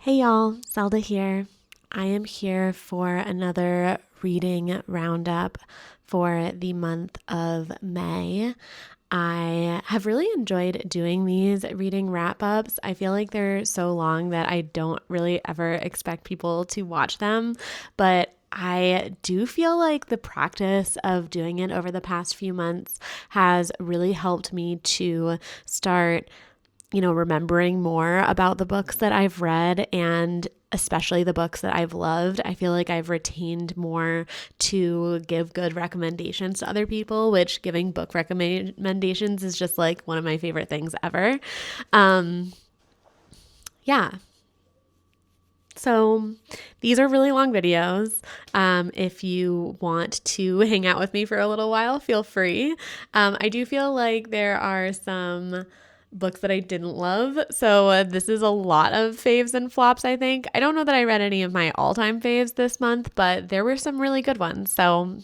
Hey y'all, Zelda here. I am here for another reading roundup for the month of May. I have really enjoyed doing these reading wrap ups. I feel like they're so long that I don't really ever expect people to watch them, but I do feel like the practice of doing it over the past few months has really helped me to start remembering more about the books that I've read and especially the books that I've loved. I feel like I've retained more to give good recommendations to other people, which giving book recommendations is just like one of my favorite things ever. Yeah. So these are really long videos. If you want to hang out with me for a little while, feel free. I do feel like there are some books that I didn't love. So this is a lot of faves and flops, I think. I don't know that I read any of my all-time faves this month, but there were some really good ones. So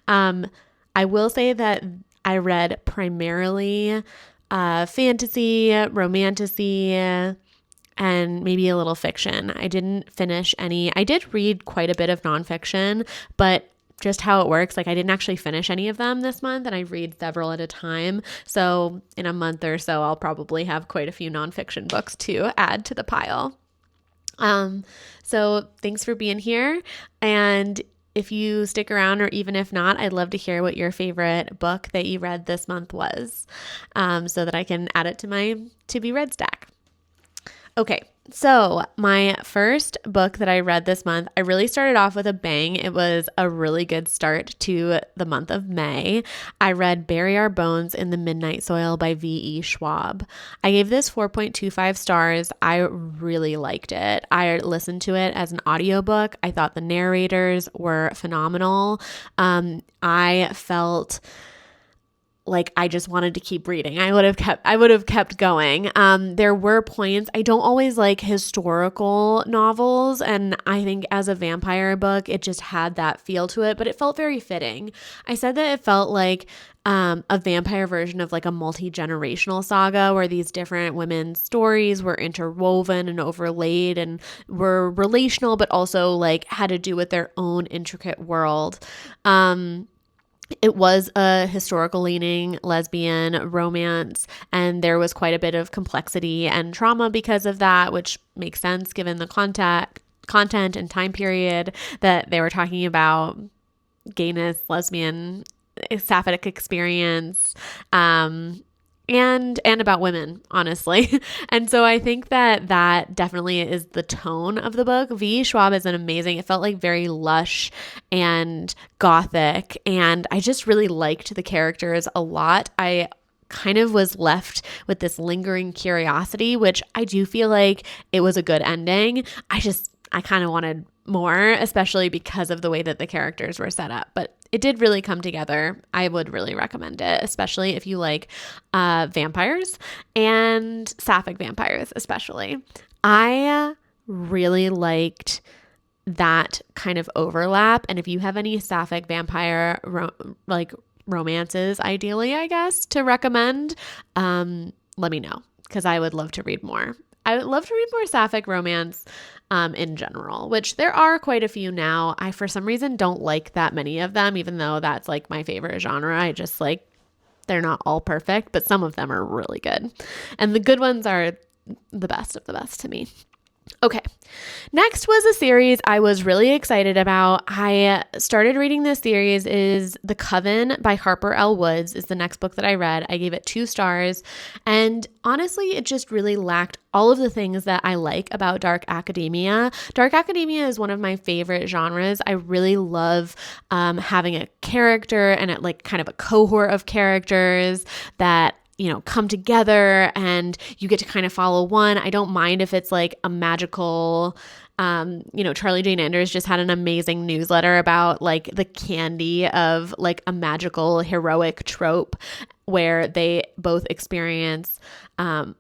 I will say that I read primarily fantasy, romantasy, and maybe a little fiction. I didn't finish any. I did read quite a bit of nonfiction, but just how it works, like I didn't actually finish any of them this month and I read several at a time. So in a month or so, I'll probably have quite a few nonfiction books to add to the pile. So thanks for being here. And if you stick around, or even if not, I'd love to hear what your favorite book that you read this month was, so that I can add it to my to be read stack. Okay, so my first book that I read this month, I really started off with a bang. It was a really good start to the month of May. I read Bury Our Bones in the Midnight Soil by V.E. Shwab. I gave this 4.25 stars. I really liked it. I listened to it as an audiobook. I thought the narrators were phenomenal. I felt like I just wanted to keep reading. I would have kept going. There were points, I don't always like historical novels, and I think as a vampire book, it just had that feel to it, but it felt very fitting. I said that it felt like a vampire version of like a multi-generational saga where these different women's stories were interwoven and overlaid and were relational, but also like had to do with their own intricate world. It was a historical leaning lesbian romance, and there was quite a bit of complexity and trauma because of that, which makes sense given the content and time period that they were talking about. Gayness, lesbian, sapphic experience, and about women, honestly. And so I think that definitely is the tone of the book. V. Shwab is it felt like very lush and gothic, and I just really liked the characters a lot. I kind of was left with this lingering curiosity, which I do feel like it was a good ending. I kind of wanted more, especially because of the way that the characters were set up, but it did really come together. I would really recommend it, especially if you like vampires and sapphic vampires, especially. I really liked that kind of overlap. And if you have any sapphic vampire romances, ideally, I guess, to recommend, let me know, because I would love to read more. I would love to read more sapphic romance in general, which there are quite a few now. I, for some reason, don't like that many of them, even though that's like my favorite genre. I just like, they're not all perfect, but some of them are really good. And the good ones are the best of the best to me. Okay, next was a series I was really excited about. I started reading this series is The Coven by Harper L. Woods is the next book that I read. I gave it 2 stars, and honestly, it just really lacked all of the things that I like about dark academia. Dark academia is one of my favorite genres. I really love having a character and like kind of a cohort of characters that come together and you get to kind of follow one. I don't mind if it's like a magical, Charlie Jane Anders just had an amazing newsletter about like the candy of like a magical heroic trope where they both experience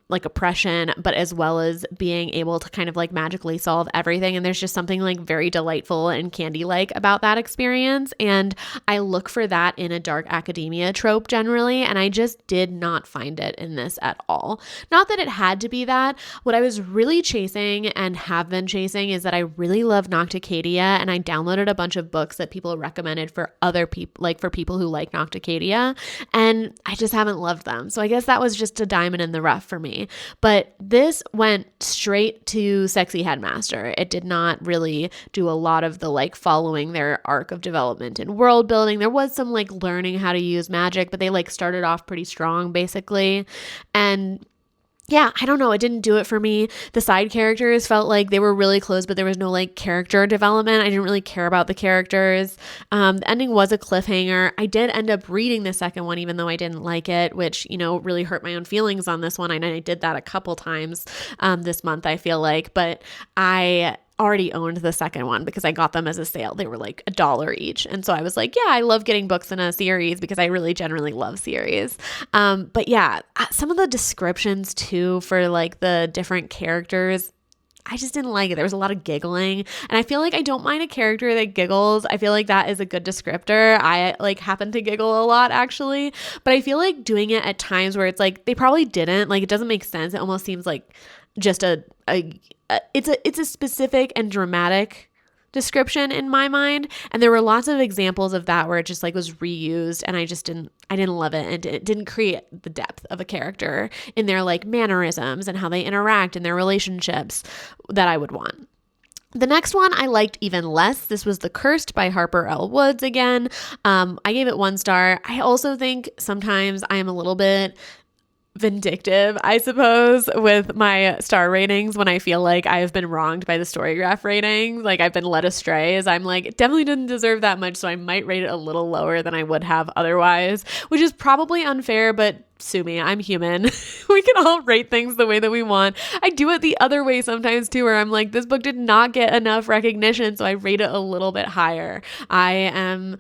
like oppression, but as well as being able to kind of like magically solve everything. And there's just something like very delightful and candy-like about that experience. And I look for that in a dark academia trope generally, and I just did not find it in this at all. Not that it had to be that. What I was really chasing and have been chasing is that I really love Nocticadia, and I downloaded a bunch of books that people recommended for other people, like for people who like Nocticadia, and I just haven't loved them. So I guess that was just a diamond in the rough for me. But this went straight to Sexy Headmaster. It did not really do a lot of the like following their arc of development and world building. There was some like learning how to use magic, but they like started off pretty strong basically. And yeah, I don't know. It didn't do it for me. The side characters felt like they were really close, but there was no like character development. I didn't really care about the characters. The ending was a cliffhanger. I did end up reading the second one, even though I didn't like it, which, you know, really hurt my own feelings on this one. I know I did that a couple times this month, I feel like, but I already owned the second one because I got them as a sale. They were like $1 each. And so I was like, yeah, I love getting books in a series because I really generally love series. But yeah, some of the descriptions too for like the different characters, I just didn't like it. There was a lot of giggling, and I feel like I don't mind a character that giggles. I feel like that is a good descriptor. I like happen to giggle a lot actually, but I feel like doing it at times where it's like they probably didn't, like it doesn't make sense. It almost seems like just it's a specific and dramatic description in my mind, and there were lots of examples of that where it just like was reused, and I didn't love it, and it didn't create the depth of a character in their like mannerisms and how they interact in their relationships that I would want. The next one I liked even less. This was The Cursed by Harper L. Woods again. I gave it 1 star. I also think sometimes I am a little bit vindictive, I suppose, with my star ratings when I feel like I have been wronged by the Storygraph ratings. Like I've been led astray, as I'm like, it definitely didn't deserve that much, so I might rate it a little lower than I would have otherwise, which is probably unfair, but sue me, I'm human. We can all rate things the way that we want. I do it the other way sometimes too, where I'm like, this book did not get enough recognition, so I rate it a little bit higher. I am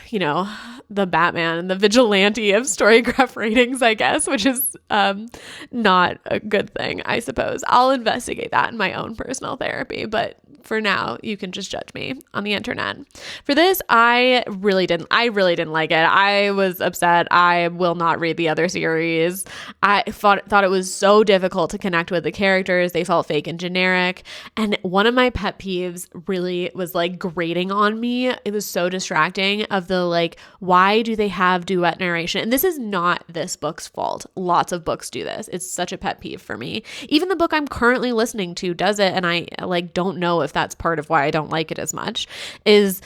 you know, the Batman and the vigilante of Storygraph ratings, I guess, which is not a good thing, I suppose. I'll investigate that in my own personal therapy, but for now, you can just judge me on the internet. For this, I really didn't like it. I was upset. I will not read the other series. I thought it was so difficult to connect with the characters. They felt fake and generic. And one of my pet peeves really was like grating on me. It was so distracting of the like, why do they have duet narration? And this is not this book's fault. Lots of books do this. It's such a pet peeve for me. Even the book I'm currently listening to does it, and I like don't know if that's part of why I don't like it as much, is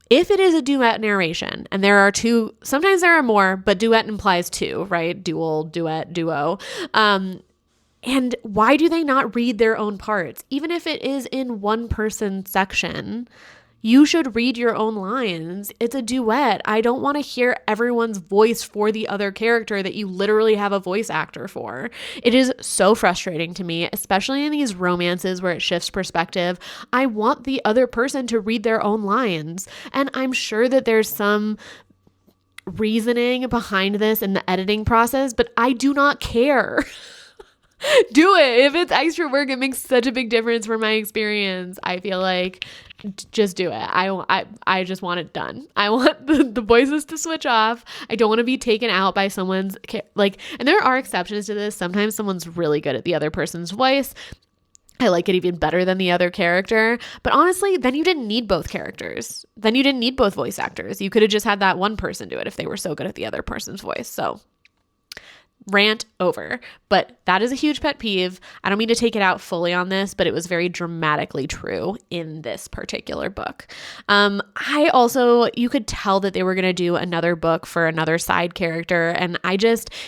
if it is a duet narration, and there are 2, sometimes there are more, but duet implies 2, right? Dual, duet, duo. And why do they not read their own parts? Even if it is in one person section, you should read your own lines. It's a duet. I don't want to hear everyone's voice for the other character that you literally have a voice actor for. It is so frustrating to me, especially in these romances where it shifts perspective. I want the other person to read their own lines. And I'm sure that there's some reasoning behind this in the editing process, but I do not care. Do it. If it's extra work, it makes such a big difference for my experience. I feel like just do it. I just want it done. I want the voices to switch off. I don't want to be taken out by someone's like, and there are exceptions to this. Sometimes someone's really good at the other person's voice. I like it even better than the other character. But honestly, then you didn't need both characters. Then you didn't need both voice actors. You could have just had that one person do it if they were so good at the other person's voice. So rant over. But that is a huge pet peeve. I don't mean to take it out fully on this, but it was very dramatically true in this particular book. I also, you could tell that they were going to do another book for another side character, and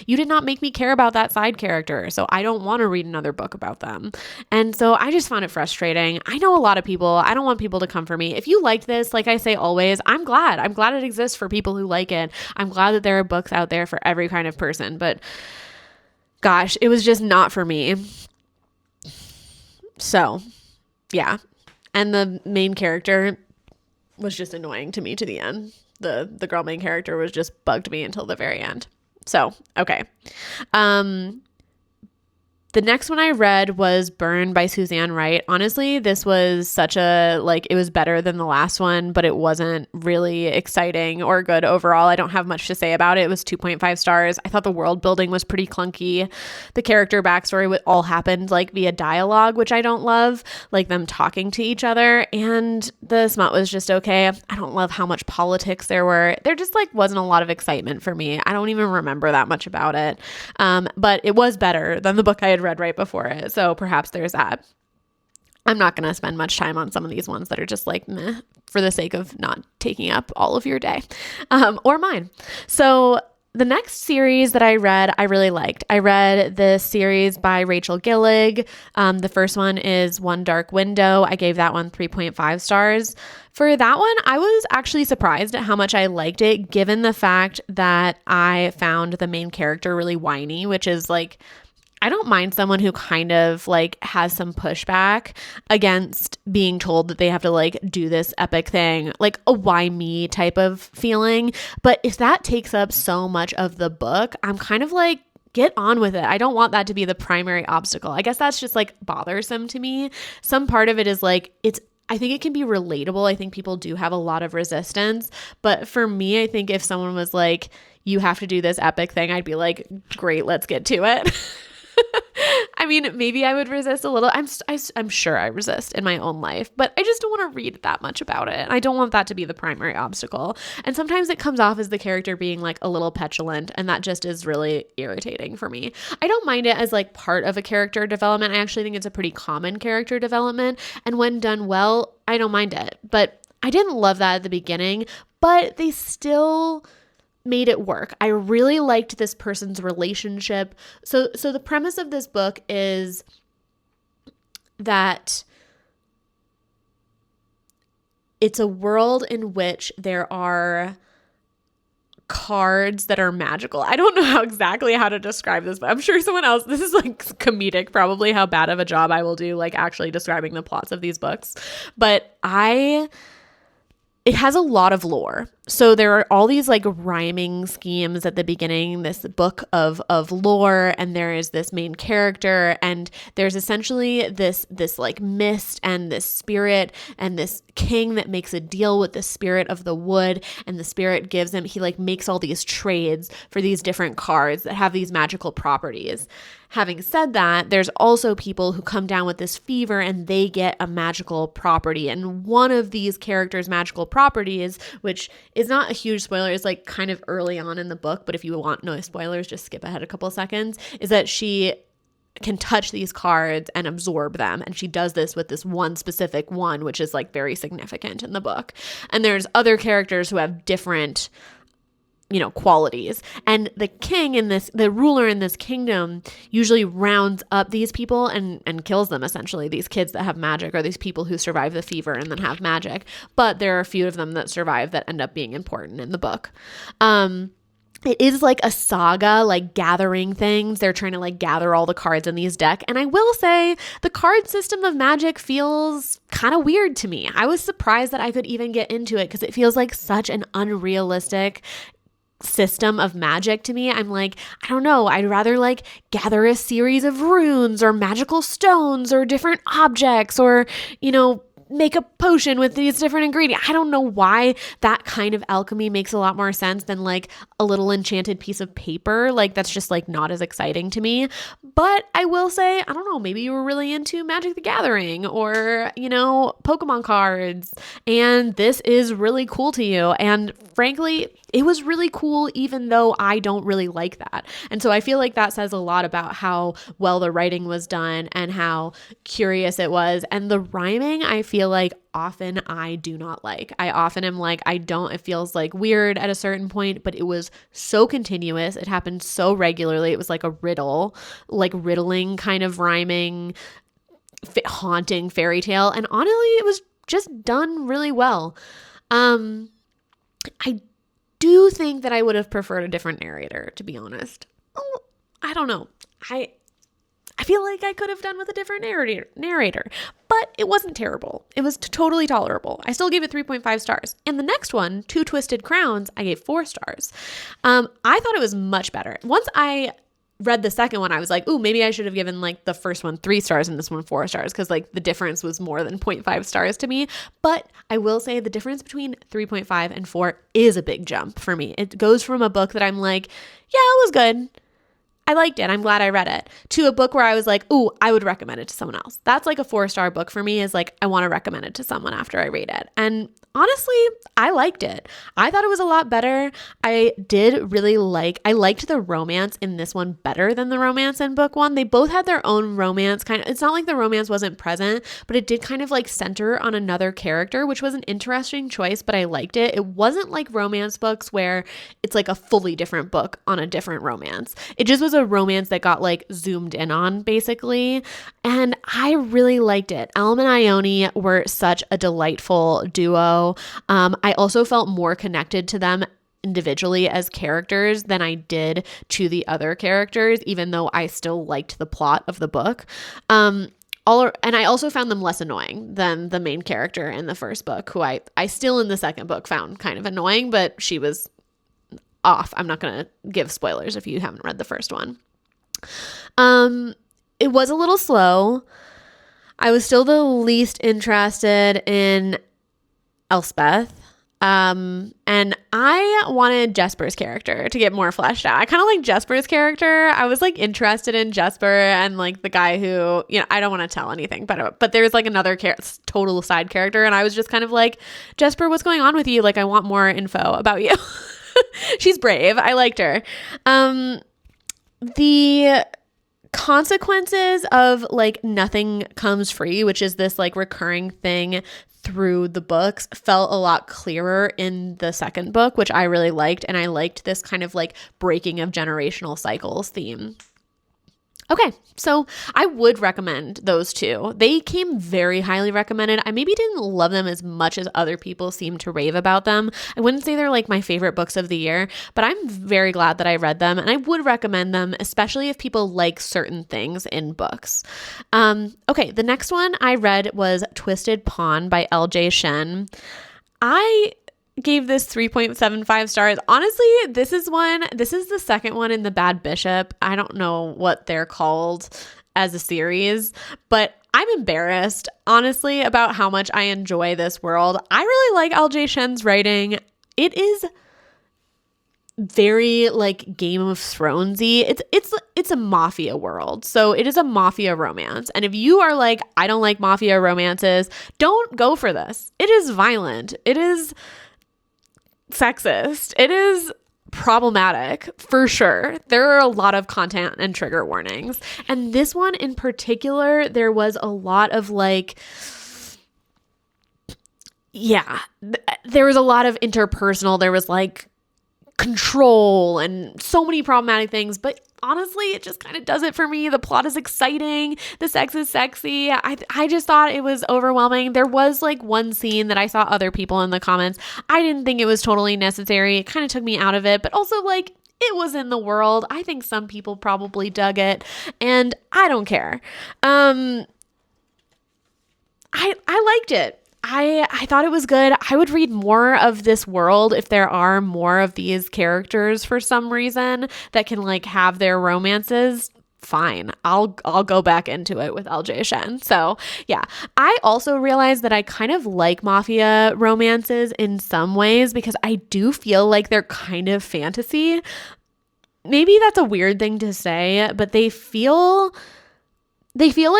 you did not make me care about that side character, so I don't want to read another book about them. And so I just found it frustrating. I know a lot of people, I don't want people to come for me. If you liked this, like I say always, I'm glad it exists for people who like it. I'm glad that there are books out there for every kind of person, but gosh, it was just not for me. So, yeah. And the main character was just annoying to me to the end. The girl main character was just bugged me until the very end. So, okay. The next one I read was Burn by Suzanne Wright. Honestly, this was such a, like, it was better than the last one, but it wasn't really exciting or good overall. I don't have much to say about it. It was 2.5 stars. I thought the world building was pretty clunky. The character backstory all happened like via dialogue, which I don't love, like them talking to each other. And the smut was just okay. I don't love how much politics there were. There just like wasn't a lot of excitement for me. I don't even remember that much about it. But it was better than the book I had read right before it. So perhaps there's that. I'm not going to spend much time on some of these ones that are just like meh for the sake of not taking up all of your day or mine. So the next series that I read, I really liked. I read the series by Rachel Gillig. The first one is One Dark Window. I gave that one 3.5 stars. For that one, I was actually surprised at how much I liked it, given the fact that I found the main character really whiny, which is like, I don't mind someone who kind of like has some pushback against being told that they have to like do this epic thing, like a why me type of feeling. But if that takes up so much of the book, I'm kind of like, get on with it. I don't want that to be the primary obstacle. I guess that's just like bothersome to me. Some part of it is like, I think it can be relatable. I think people do have a lot of resistance. But for me, I think if someone was like, you have to do this epic thing, I'd be like, great, let's get to it. I mean, maybe I would resist a little. I'm sure I resist in my own life, but I just don't want to read that much about it. I don't want that to be the primary obstacle. And sometimes it comes off as the character being like a little petulant, and that just is really irritating for me. I don't mind it as like part of a character development. I actually think it's a pretty common character development. And when done well, I don't mind it. But I didn't love that at the beginning, but they still made it work. I really liked this person's relationship. So the premise of this book is that it's a world in which there are cards that are magical. I don't know exactly how to describe this, but I'm sure someone else, this is like comedic, probably how bad of a job I will do like actually describing the plots of these books. But it has a lot of lore. So there are all these like rhyming schemes at the beginning, this book of lore, and there is this main character, and there's essentially this like mist and this spirit and this king that makes a deal with the spirit of the wood, and the spirit gives him, he like makes all these trades for these different cards that have these magical properties. Having said that, there's also people who come down with this fever and they get a magical property. And one of these characters' magical properties, which is not a huge spoiler, is like kind of early on in the book, but if you want no spoilers, just skip ahead a couple of seconds, is that she can touch these cards and absorb them. And she does this with this one specific one, which is like very significant in the book. And there's other characters who have different qualities. And the king the ruler in this kingdom usually rounds up these people and kills them, essentially, these kids that have magic, or these people who survive the fever and then have magic. But there are a few of them that survive that end up being important in the book. It is like a saga, like gathering things. They're trying to like gather all the cards in these deck. And I will say the card system of Magic feels kind of weird to me. I was surprised that I could even get into it because it feels like such an unrealistic system of Magic to me. I'm like, I don't know, I'd rather like gather a series of runes or magical stones or different objects, or make a potion with these different ingredients. I don't know why that kind of alchemy makes a lot more sense than like a little enchanted piece of paper. Like that's just like not as exciting to me. But I will say, I don't know, maybe you were really into Magic the Gathering or, Pokemon cards, and this is really cool to you. And frankly, it was really cool, even though I don't really like that. And so I feel like that says a lot about how well the writing was done and how curious it was. And the rhyming, I feel like often I do not like. I often am like, it feels like weird at a certain point, but it was so continuous. It happened so regularly. It was like a riddle, like riddling kind of rhyming, haunting fairy tale. And honestly, it was just done really well. I do think that I would have preferred a different narrator, to be honest. I don't know. I I feel like I could have done with a different narrator, but it wasn't terrible. It was totally tolerable. I still gave it 3.5 stars. And the next one, Two Twisted Crowns, I gave 4 stars. I thought it was much better. Once I read the second one, I was like, ooh, maybe I should have given like the first one 3 stars and this one 4 stars, because like the difference was more than 0.5 stars to me. But I will say the difference between 3.5 and 4 is a big jump for me. It goes from a book that I'm like, yeah, it was good, I liked it, I'm glad I read it, to a book where I was like, ooh, I would recommend it to someone else. That's like a 4-star book for me, is like, I want to recommend it to someone after I read it. And honestly, I liked it. I thought it was a lot better. I liked the romance in this one better than the romance in book 1. They both had their own romance kind of. It's not like the romance wasn't present, but it did kind of like center on another character, which was an interesting choice, but I liked it. It wasn't like romance books where it's like a fully different book on a different romance. It just was a romance that got like zoomed in on, basically. And I really liked it. Elm and Ione were such a delightful duo. I also felt more connected to them individually as characters than I did to the other characters, even though I still liked the plot of the book. And I also found them less annoying than the main character in the first book, who I still in the second book found kind of annoying, but she was off. I'm not going to give spoilers if you haven't read the first one. It was a little slow. I was still the least interested in Elspeth. And I wanted Jesper's character to get more fleshed out. I kind of like Jesper's character. I was like interested in Jesper and like the guy who, I don't want to tell anything, but there's like another total side character. And I was just kind of like, Jesper, what's going on with you? Like, I want more info about you. She's brave. I liked her. The consequences of like nothing comes free, which is this like recurring thing through the books, felt a lot clearer in the second book, which I really liked. And I liked this kind of like breaking of generational cycles theme. Okay, so I would recommend those two. They came very highly recommended. I maybe didn't love them as much as other people seem to rave about them. I wouldn't say they're like my favorite books of the year, but I'm very glad that I read them, and I would recommend them, especially if people like certain things in books. Okay, the next one I read was Twisted Pawn by L.J. Shen. I gave this 3.75 stars. Honestly, this is the second one in the Bad Bishop. I don't know what they're called as a series, but I'm embarrassed, honestly, about how much I enjoy this world. I really like LJ Shen's writing. It is very like Game of Thronesy. It's a mafia world. So it is a mafia romance. And if you are like, I don't like mafia romances, don't go for this. It is violent. It is sexist. It is problematic for sure. There are a lot of content and trigger warnings. And this one in particular, there was a lot of like, there was a lot of interpersonal. There was like control and so many problematic things, but honestly, it just kind of does it for me. The plot is exciting. The sex is sexy. I just thought it was overwhelming. There was like one scene that I saw other people in the comments. I didn't think it was totally necessary. It kind of took me out of it, but also like it was in the world. I think some people probably dug it, and I don't care. I liked it. I thought it was good. I would read more of this world if there are more of these characters for some reason that can like have their romances. Fine. I'll go back into it with LJ Shen. So yeah, I also realized that I kind of like mafia romances in some ways because I do feel like they're kind of fantasy. Maybe that's a weird thing to say, but they feel like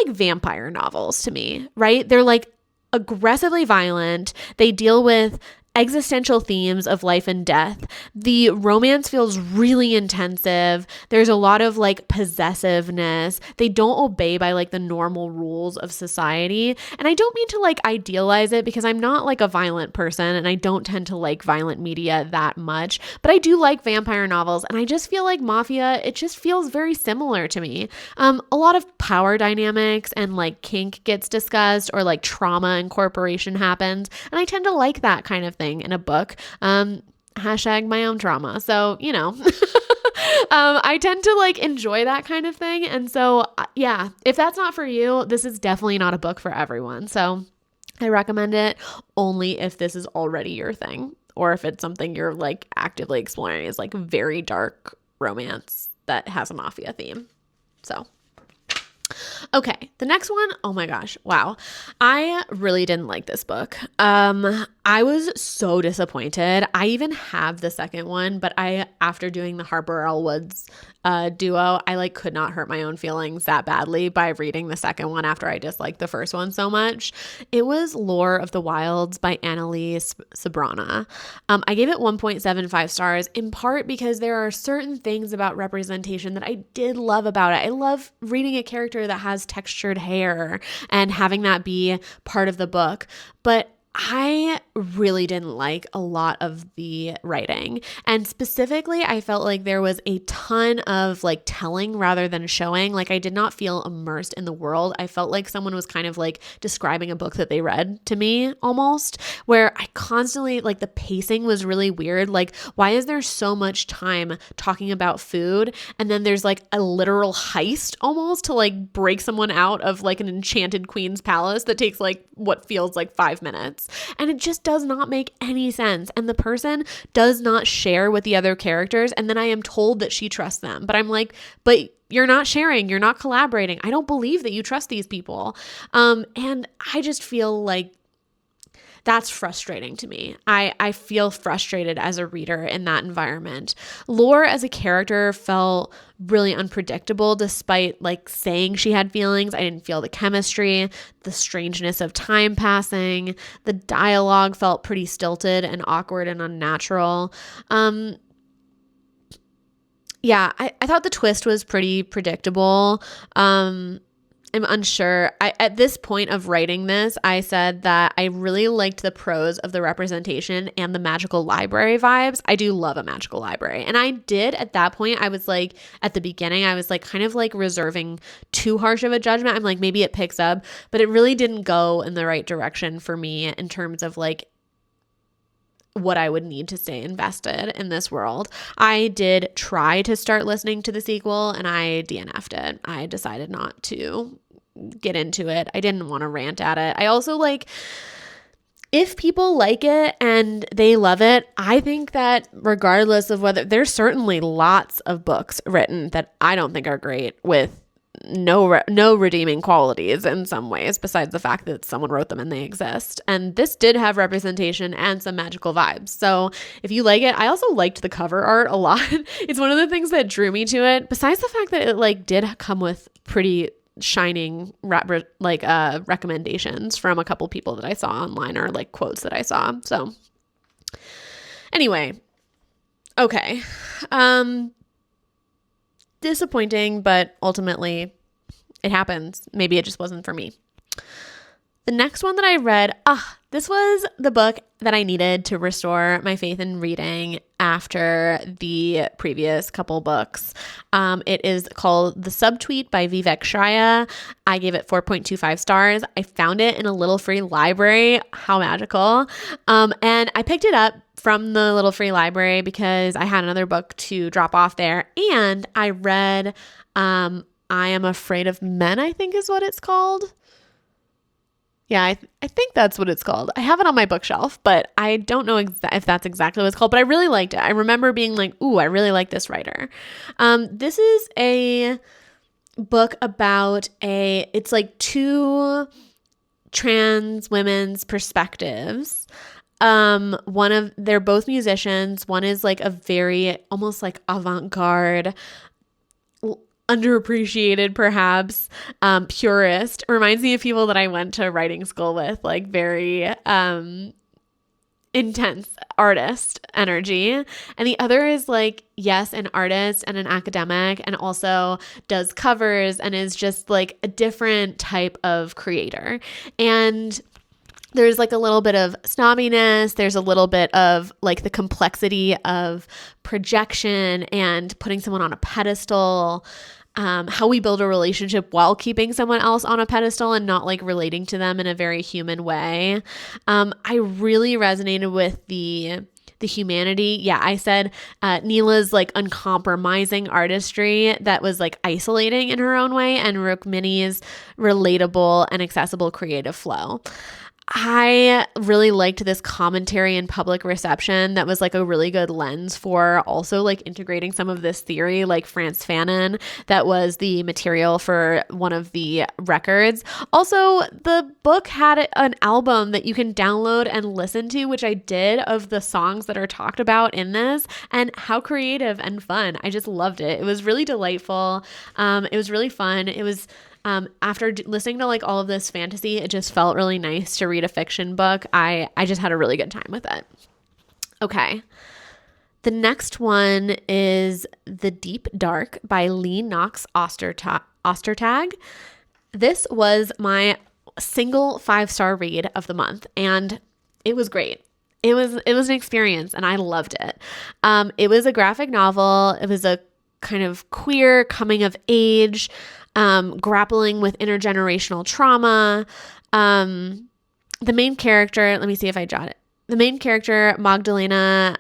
vampire novels to me, right? They're like aggressively violent. They deal with existential themes of life and death. The romance feels really intensive. There's a lot of like possessiveness. They don't obey by like the normal rules of society. And I don't mean to like idealize it because I'm not like a violent person and I don't tend to like violent media that much, but I do like vampire novels, and I just feel like mafia, it just feels very similar to me. A lot of power dynamics and like kink gets discussed, or like trauma incorporation happens, and I tend to like that kind of thing in a book. Hashtag my own trauma. So, I tend to like enjoy that kind of thing. And so, yeah, if that's not for you, this is definitely not a book for everyone. So I recommend it only if this is already your thing, or if it's something you're like actively exploring is like very dark romance that has a mafia theme. So okay, the next one, oh my gosh, wow. I really didn't like this book. I was so disappointed. I even have the second one, but after doing the Harper Elwood's duo, I like could not hurt my own feelings that badly by reading the second one after I disliked the first one so much. It was Lore of the Wilds by Analeigh Sbrana. I gave it 1.75 stars in part because there are certain things about representation that I did love about it. I love reading a character that has textured hair and having that be part of the book, but I really didn't like a lot of the writing. And specifically, I felt like there was a ton of like telling rather than showing. Like I did not feel immersed in the world. I felt like someone was kind of like describing a book that they read to me almost, where I constantly like the pacing was really weird. Like, why is there so much time talking about food? And then there's like a literal heist almost to like break someone out of like an enchanted queen's palace that takes like what feels like 5 minutes. And it just does not make any sense. And the person does not share with the other characters. And then I am told that she trusts them. But I'm like, but you're not sharing. You're not collaborating. I don't believe that you trust these people. And I just feel like that's frustrating to me. I feel frustrated as a reader in that environment. Lore as a character felt really unpredictable despite like saying she had feelings. I didn't feel the chemistry, the strangeness of time passing. The dialogue felt pretty stilted and awkward and unnatural. Yeah, I thought the twist was pretty predictable. I'm unsure. At this point of writing this, I said that I really liked the prose of the representation and the magical library vibes. I do love a magical library. And I did at that point, I was like, at the beginning, I was like kind of like reserving too harsh of a judgment. I'm like, maybe it picks up, but it really didn't go in the right direction for me in terms of like what I would need to stay invested in this world. I did try to start listening to the sequel and I DNF'd it. I decided not to get into it. I didn't want to rant at it. I also like, if people like it and they love it, I think that regardless of whether, there's certainly lots of books written that I don't think are great with no redeeming qualities in some ways, besides the fact that someone wrote them and they exist. And this did have representation and some magical vibes. So if you like it, I also liked the cover art a lot. It's one of the things that drew me to it, besides the fact that it like did come with pretty shining recommendations from a couple people that I saw online, or like quotes that I saw. So anyway, okay. Disappointing, but ultimately it happens. Maybe it just wasn't for me. The next one that I read, this was the book that I needed to restore my faith in reading after the previous couple books. It is called The Subtweet by Vivek Shraya. I gave it 4.25 stars. I found it in a little free library. How magical. And I picked it up from the little free library because I had another book to drop off there. And I read I Am Afraid of Men, I think is what it's called. Yeah, I think that's what it's called. I have it on my bookshelf, but I don't know if that's exactly what it's called, but I really liked it. I remember being like, ooh, I really like this writer. This is a book about it's like two trans women's perspectives. They're both musicians. One is like a very almost like avant-garde, underappreciated perhaps, purist. Reminds me of people that I went to writing school with, like very intense artist energy. And the other is like, yes, an artist and an academic, and also does covers and is just like a different type of creator. And there's like a little bit of snobbiness. There's a little bit of like the complexity of projection and putting someone on a pedestal. How we build a relationship while keeping someone else on a pedestal and not like relating to them in a very human way. I really resonated with the the humanity. Yeah, I said Neela's like uncompromising artistry that was like isolating in her own way, and Rukmini's relatable and accessible creative flow. I really liked this commentary and public reception that was like a really good lens for also like integrating some of this theory, like Frantz Fanon, that was the material for one of the records. Also, the book had an album that you can download and listen to, which I did, of the songs that are talked about in this, and how creative and fun. I just loved it. It was really delightful. It was really fun. It was after listening to like all of this fantasy, it just felt really nice to read a fiction book. I just had a really good time with it. Okay. The next one is The Deep Dark by Knox Ostertag. This was my single 5-star read of the month, and it was great. It was an experience, and I loved it. It was a graphic novel. It was a kind of queer coming of age, grappling with intergenerational trauma. The main character, let me see if I jot it. The main character, Magdalena,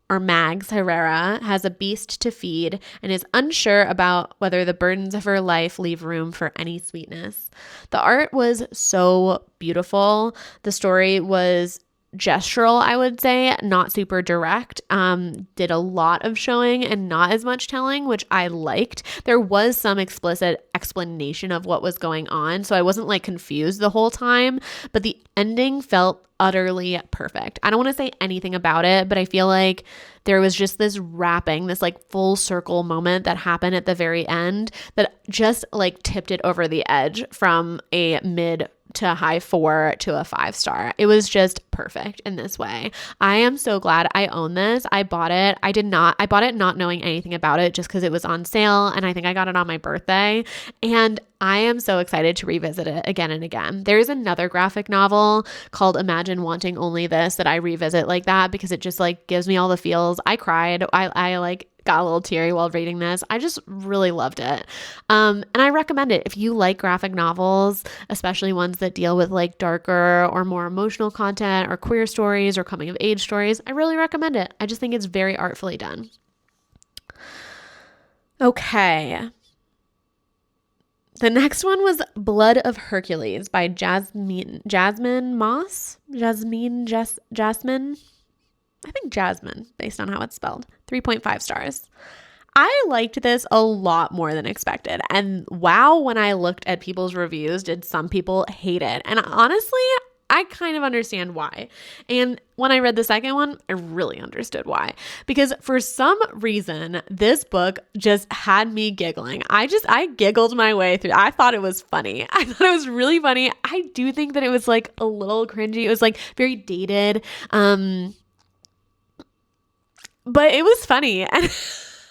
or Mags Herrera, has a beast to feed and is unsure about whether the burdens of her life leave room for any sweetness. The art was so beautiful. The story was gestural, I would say, not super direct. Did a lot of showing and not as much telling, which I liked. There was some explicit explanation of what was going on, so I wasn't like confused the whole time, but the ending felt utterly perfect. I don't want to say anything about it, but I feel like there was just this wrapping, this like full circle moment that happened at the very end that just like tipped it over the edge from a mid to high 4 to a 5-star. It was just perfect in this way. I am so glad I own this. I bought it. I bought it not knowing anything about it, just because it was on sale, and I think I got it on my birthday. And I am so excited to revisit it again and again. There is another graphic novel called Imagine Wanting Only This that I revisit like that, because it just like gives me all the feels. I cried. I like got a little teary while reading this. I just really loved it. And I recommend it if you like graphic novels, especially ones that deal with like darker or more emotional content or queer stories or coming of age stories. I really recommend it. I just think it's very artfully done. Okay. The next one was Blood of Hercules by Jasmine Moss. Jasmine. I think Jasmine, based on how it's spelled. 3.5 stars. I liked this a lot more than expected. And wow, when I looked at people's reviews, did some people hate it? And honestly, I kind of understand why. And when I read the second one, I really understood why. Because for some reason, this book just had me giggling. I giggled my way through. I thought it was funny. I thought it was really funny. I do think that it was like a little cringy. It was like very dated. But it was funny, and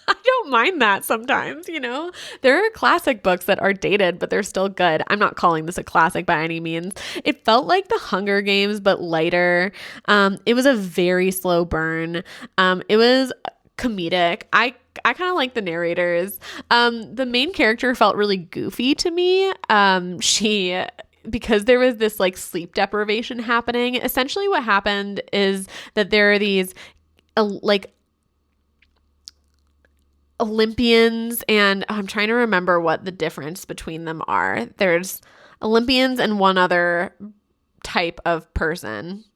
I don't mind that sometimes, you know? There are classic books that are dated, but they're still good. I'm not calling this a classic by any means. It felt like The Hunger Games, but lighter. It was a very slow burn. It was comedic. I kind of like the narrators. The main character felt really goofy to me. Because there was this like sleep deprivation happening. Essentially what happened is that there are these like Olympians, and I'm trying to remember what the difference between them are. There's Olympians and one other type of person.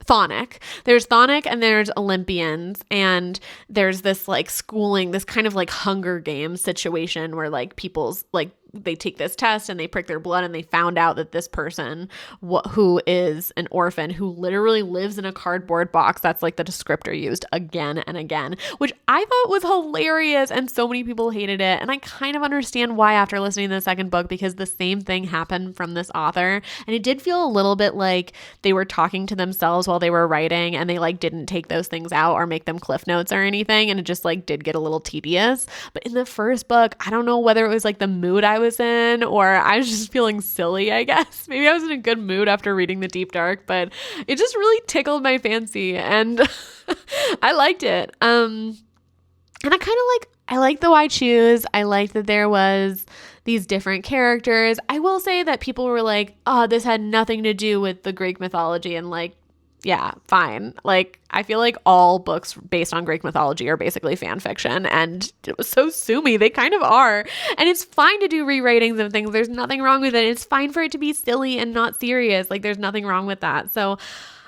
Chthonic. There's Chthonic and there's Olympians, and there's this like schooling, this kind of like Hunger Games situation where like people's like they take this test and they prick their blood, and they found out that this person who is an orphan who literally lives in a cardboard box, that's like the descriptor used again and again, which I thought was hilarious, and so many people hated it. And I kind of understand why after listening to the second book, because the same thing happened from this author, and it did feel a little bit like they were talking to themselves while they were writing, and they like didn't take those things out or make them cliff notes or anything, and it just like did get a little tedious. But in the first book, I don't know whether it was like the mood I was in, or I was just feeling silly, I guess. Maybe I was in a good mood after reading The Deep Dark, but it just really tickled my fancy, and I liked it. And I like the why choose. I liked that there was these different characters. I will say that people were like, oh, this had nothing to do with the Greek mythology, and like, Yeah, fine. Like, I feel like all books based on Greek mythology are basically fan fiction, and it was so sue me. They kind of are. And it's fine to do rewritings of things. There's nothing wrong with it. It's fine for it to be silly and not serious. Like, there's nothing wrong with that. So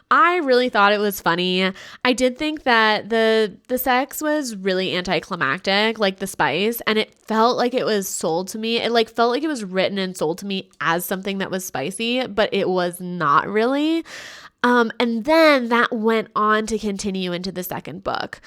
I really thought it was funny. I did think that the sex was really anticlimactic, like the spice, and it felt like it was sold to me. It like felt like it was written and sold to me as something that was spicy, but it was not really. And then that went on to continue into the second book.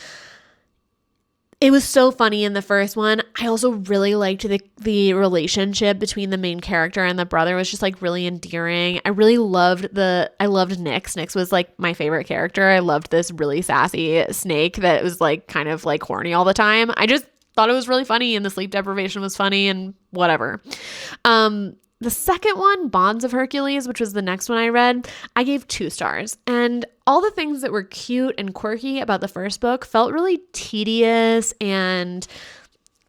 It was so funny in the first one. I also really liked the relationship between the main character and the brother. It was just like really endearing. I loved Nyx. Nyx was like my favorite character. I loved this really sassy snake that was like kind of like horny all the time. I just thought it was really funny, and the sleep deprivation was funny and whatever. The second one, Bonds of Hercules, which was the next one I read, I gave 2 stars. And all the things that were cute and quirky about the first book felt really tedious and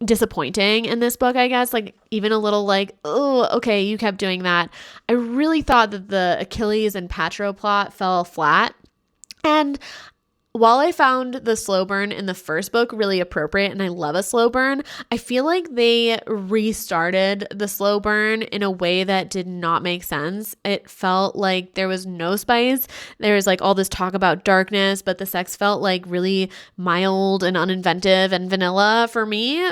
disappointing in this book, I guess. Like, even a little like, oh, okay, you kept doing that. I really thought that the Achilles and Patro plot fell flat. And while I found the slow burn in the first book really appropriate, and I love a slow burn, I feel like they restarted the slow burn in a way that did not make sense. It felt like there was no spice. There was like all this talk about darkness, but the sex felt like really mild and uninventive and vanilla for me,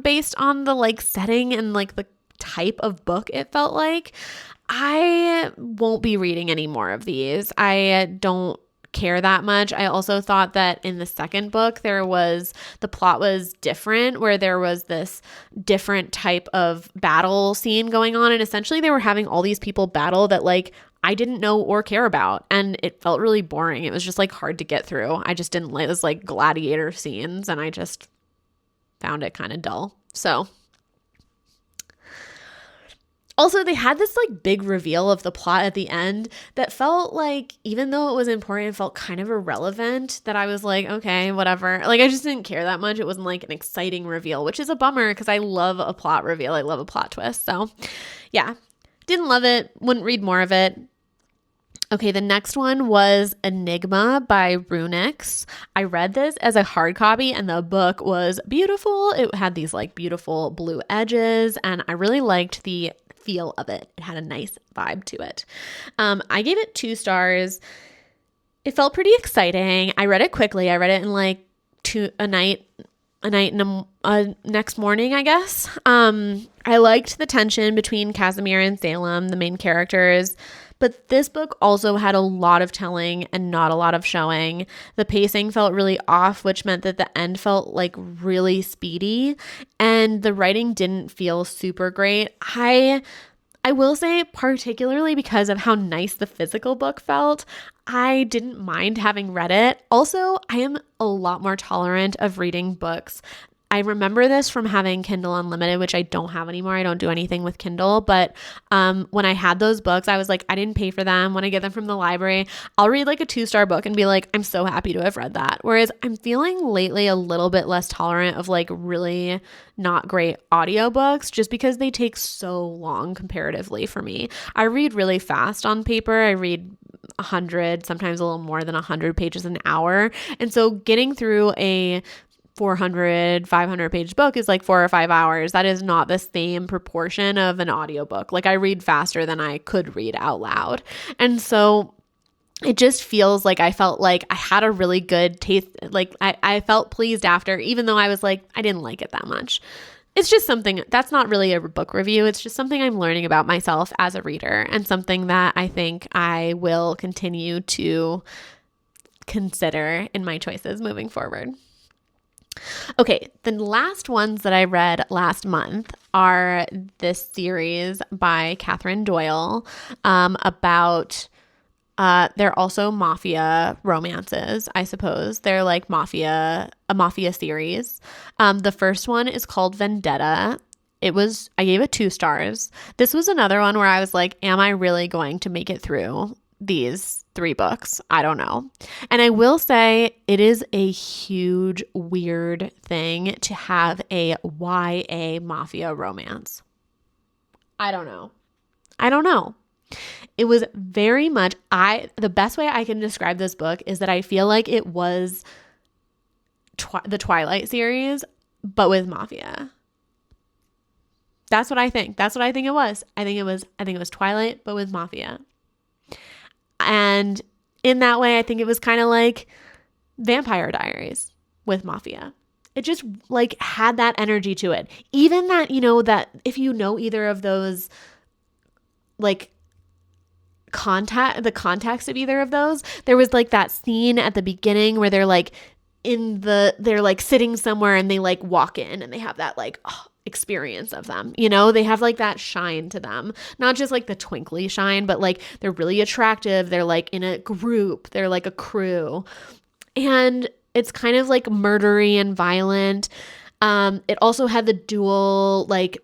based on the like setting and like the type of book it felt like. I won't be reading any more of these. I don't care that much. I also thought that in the second book the plot was different, where there was this different type of battle scene going on, and essentially they were having all these people battle that like I didn't know or care about, and it felt really boring. It was just like hard to get through. I just didn't like those like gladiator scenes, and I just found it kind of dull. So also, they had this like big reveal of the plot at the end that felt like, even though it was important, it felt kind of irrelevant, that I was like, okay, whatever. Like, I just didn't care that much. It wasn't like an exciting reveal, which is a bummer because I love a plot reveal. I love a plot twist. So yeah, didn't love it. Wouldn't read more of it. Okay, the next one was Enigma by RuNyx. I read this as a hard copy, and the book was beautiful. It had these like beautiful blue edges, and I really liked the feel of it. It had a nice vibe to it. I gave it 2 stars. It felt pretty exciting. I read it quickly. I read it in like a night and next morning, I guess. I liked the tension between Casimir and Salem, the main characters. But this book also had a lot of telling and not a lot of showing. The pacing felt really off, which meant that the end felt like really speedy, and the writing didn't feel super great. I will say, particularly because of how nice the physical book felt, I didn't mind having read it. Also, I am a lot more tolerant of reading books. I remember this from having Kindle Unlimited, which I don't have anymore. I don't do anything with Kindle. But when I had those books, I was like, I didn't pay for them. When I get them from the library, I'll read like a 2-star book and be like, I'm so happy to have read that. Whereas I'm feeling lately a little bit less tolerant of like really not great audiobooks, just because they take so long comparatively for me. I read really fast on paper. I read 100, sometimes a little more than 100 pages an hour. And so getting through a 400, 500 page book is like 4 or 5 hours. That is not the same proportion of an audiobook. Like, I read faster than I could read out loud. And so it just feels like I felt like I had a really good taste. Like I felt pleased after, even though I was like, I didn't like it that much. It's just something that's not really a book review. It's just something I'm learning about myself as a reader, and something that I think I will continue to consider in my choices moving forward. Okay, the last ones that I read last month are this series by Catherine Doyle about they're also mafia romances, I suppose. They're like a mafia series. The first one is called Vendetta. I gave it 2 stars. This was another one where I was like, am I really going to make it through these 3 books? I don't know. And I will say, it is a huge, weird thing to have a YA mafia romance. I don't know. it was very much, the best way I can describe this book is that I feel like it was the Twilight series, but with mafia. That's what I think. That's what I think it was. I think it was Twilight, but with mafia. And in that way, I think it was kind of like Vampire Diaries with mafia. It just like had that energy to it. Even that, that if you know either of those, like the context of either of those, there was like that scene at the beginning where they're like they're like sitting somewhere and they like walk in and they have that like experience of them, they have like that shine to them, not just like the twinkly shine, but like they're really attractive. They're like in a group, they're like a crew, and it's kind of like murdery and violent. It also had the dual like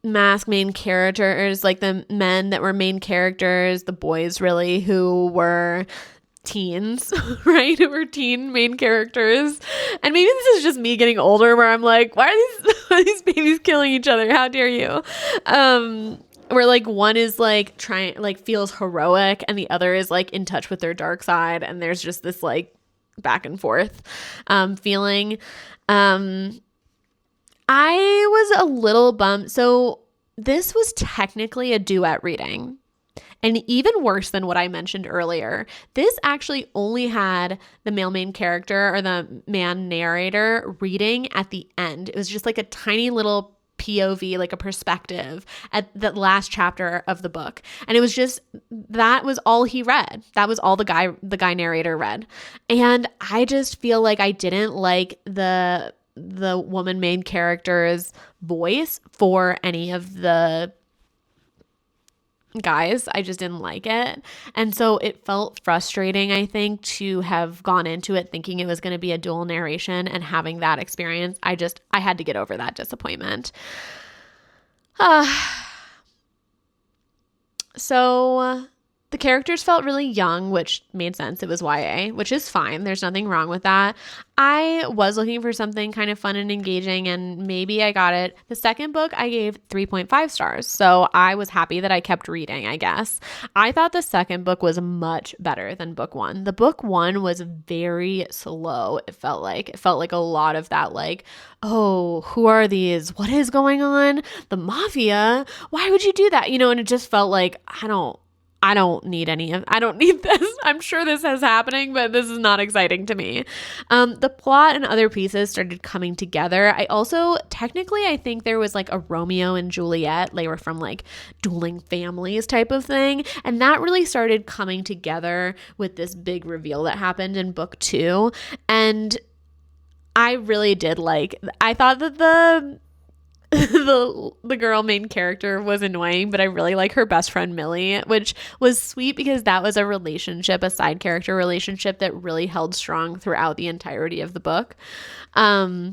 mask main characters, like the men that were main characters, the boys really who were teens, right? Who were teen main characters. And maybe this is just me getting older where I'm like, why are these babies killing each other? How dare you? Where like one is like trying, like feels heroic, and the other is like in touch with their dark side, and there's just this like back and forth feeling. I was a little bummed. So this was technically a duet reading. And even worse than what I mentioned earlier, this actually only had the male main character or the man narrator reading at the end. It was just like a tiny little POV, like a perspective at the last chapter of the book. And it was just, that was all he read. That was all the guy narrator read. And I just feel like I didn't like the woman main character's voice for any of the guys. I just didn't like it. And so it felt frustrating, I think, to have gone into it thinking it was going to be a dual narration and having that experience. I had to get over that disappointment. So the characters felt really young, which made sense. It was YA, which is fine. There's nothing wrong with that. I was looking for something kind of fun and engaging, and maybe I got it. The second book I gave 3.5 stars, so I was happy that I kept reading, I guess. I thought the second book was much better than book one. The book one was very slow, it felt like. It felt like a lot of that, like, oh, who are these? What is going on? The mafia? Why would you do that? And it just felt like, I don't need this. I'm sure this is happening, but this is not exciting to me. The plot and other pieces started coming together. I think there was like a Romeo and Juliet. They were from like dueling families type of thing. And that really started coming together with this big reveal that happened in book 2. And I really did I thought that the girl main character was annoying, but I really like her best friend Millie, which was sweet because that was a side character relationship that really held strong throughout the entirety of the book. I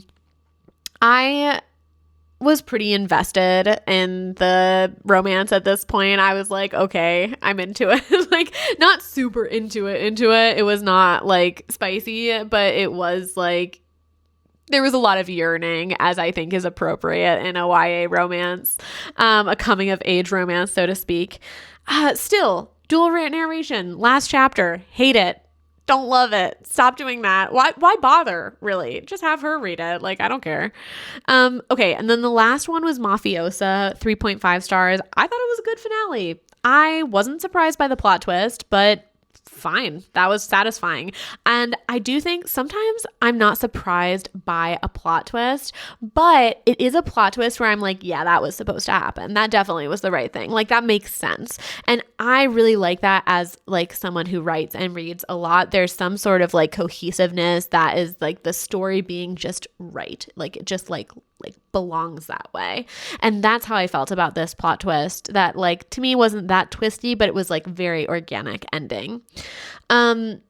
was pretty invested in the romance at this point. I was like, okay, I'm into it. Like, not super into it. It was not like spicy, but it was like, there was a lot of yearning, as I think is appropriate in a YA romance, a coming of age romance, so to speak. Still, dual rant narration, last chapter, hate it. Don't love it. Stop doing that. Why bother, really? Just have her read it. Like, I don't care. Okay, and then the last one was Mafiosa, 3.5 stars. I thought it was a good finale. I wasn't surprised by the plot twist, but fine. That was satisfying. And I do think sometimes I'm not surprised by a plot twist, but it is a plot twist where I'm like, yeah, that was supposed to happen. That definitely was the right thing. Like, that makes sense. And I really like that as like someone who writes and reads a lot. There's some sort of like cohesiveness that is like the story being just right. Like, it just like belongs that way. And that's how I felt about this plot twist, that like to me wasn't that twisty, but it was like very organic ending. What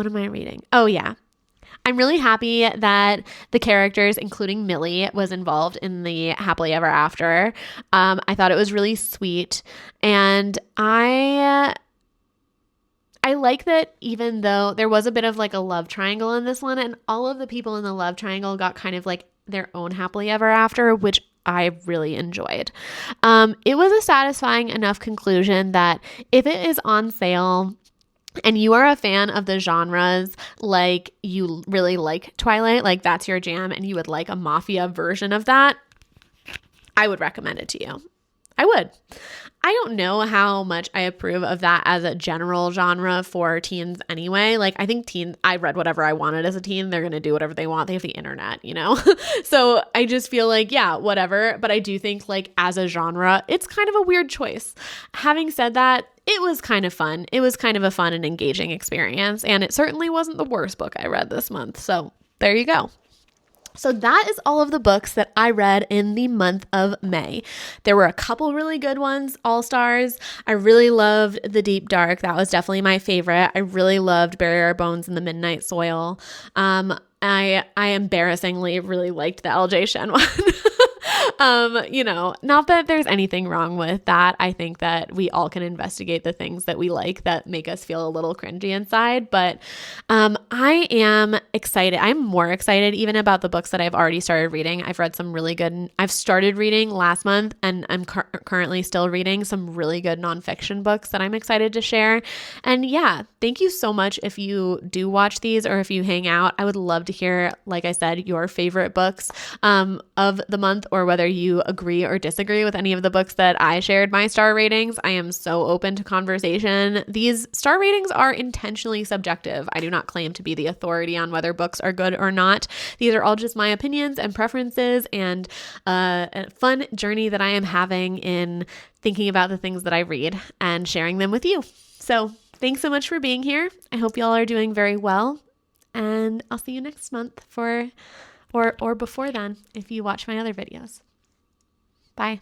am I reading? Oh yeah. I'm really happy that the characters, including Millie, was involved in the happily ever after. I thought it was really sweet, and I I like that even though there was a bit of like a love triangle in this one, and all of the people in the love triangle got kind of like their own happily ever after, which I really enjoyed. It was a satisfying enough conclusion that if it is on sale and you are a fan of the genres, like you really like Twilight, like that's your jam, and you would like a mafia version of that, I would recommend it to you. I would. I don't know how much I approve of that as a general genre for teens anyway. Like, I think teens, I read whatever I wanted as a teen. They're going to do whatever they want. They have the internet, you know? So I just feel like, yeah, whatever. But I do think, like, as a genre, it's kind of a weird choice. Having said that, it was kind of fun. It was kind of a fun and engaging experience. And it certainly wasn't the worst book I read this month. So there you go. So that is all of the books that I read in the month of May. There were a couple really good ones, all stars. I really loved The Deep Dark. That was definitely my favorite. I really loved Bury Our Bones in the Midnight Soil. I embarrassingly really liked the LJ Shen one. You know, not that there's anything wrong with that. I think that we all can investigate the things that we like that make us feel a little cringy inside. But I am excited. I'm more excited even about the books that I've already started reading. I've read some really good, I've started reading last month, and I'm currently still reading some really good nonfiction books that I'm excited to share. And yeah, thank you so much if you do watch these or if you hang out. I would love to hear, like I said, your favorite books of the month, or whether you agree or disagree with any of the books that I shared my star ratings. I am so open to conversation. These star ratings are intentionally subjective. I do not claim to be the authority on whether books are good or not. These are all just my opinions and preferences, and a fun journey that I am having in thinking about the things that I read and sharing them with you. So thanks so much for being here. I hope y'all are doing very well, and I'll see you next month or before then if you watch my other videos. Bye.